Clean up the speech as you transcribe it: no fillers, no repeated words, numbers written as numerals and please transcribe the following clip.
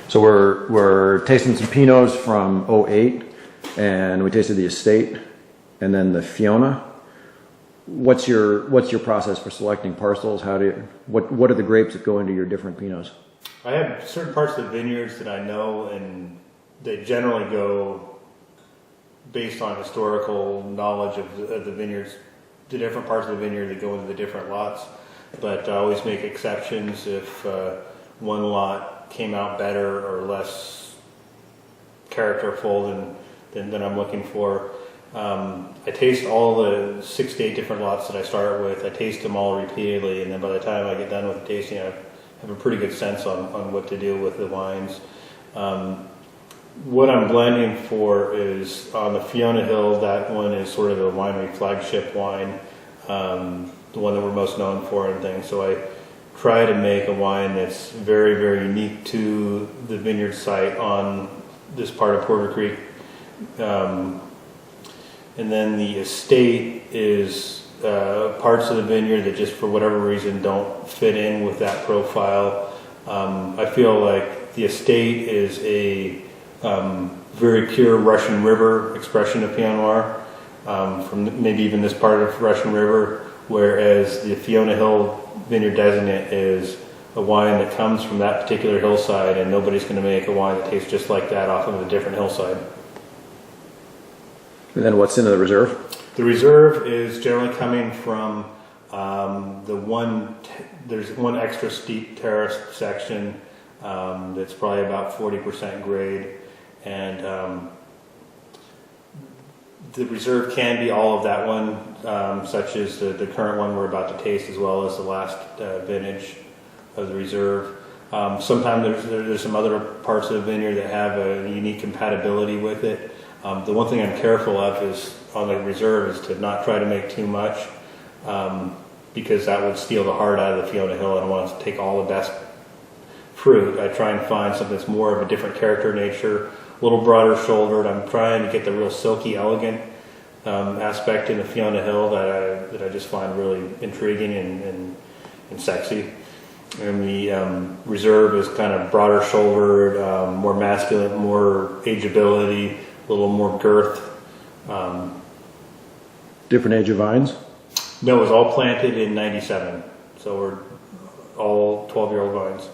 So we're tasting some Pinots from '08, and we tasted the Estate, and then the Fiona. What's your process for selecting parcels? What are the grapes that go into your different Pinots? I have certain parts of the vineyards that I know, and they generally go based on historical knowledge of the vineyards, the different parts of the vineyard that go into the different lots. But I always make exceptions if one lot came out better or less characterful than I'm looking for. I taste all the 6 to 8 different lots that I start with. I taste them all repeatedly, and then by the time I get done with the tasting, I have a pretty good sense on what to do with the wines. What I'm blending for is on the Fiona Hill. That one is sort of the winery flagship wine, the one that we're most known for and things. So I try to make a wine that's very, very unique to the vineyard site on this part of Porter Creek. And then the Estate is parts of the vineyard that just for whatever reason don't fit in with that profile. I feel like the Estate is a very pure Russian River expression of Pinot Noir, from maybe even this part of Russian River, whereas the Fiona Hill Vineyard Designate is a wine that comes from that particular hillside, and nobody's going to make a wine that tastes just like that off of a different hillside. And then what's in the reserve? The reserve is generally coming from there's one extra steep terrace section that's probably about 40% grade, and the reserve can be all of that one, such as the current one we're about to taste, as well as the last vintage of the reserve. Sometimes there's some other parts of the vineyard that have a unique compatibility with it. The one thing I'm careful of is on the reserve is to not try to make too much, because that would steal the heart out of the Fiona Hill. I don't want to take all the best fruit. I try and find something that's more of a different character nature, a little broader shouldered. I'm trying to get the real silky, elegant aspect in the Fiona Hill that I just find really intriguing and sexy. And the reserve is kind of broader shouldered, more masculine, more ageability, a little more girth. Different age of vines? No, it was all planted in '97, so we're all 12-year-old vines.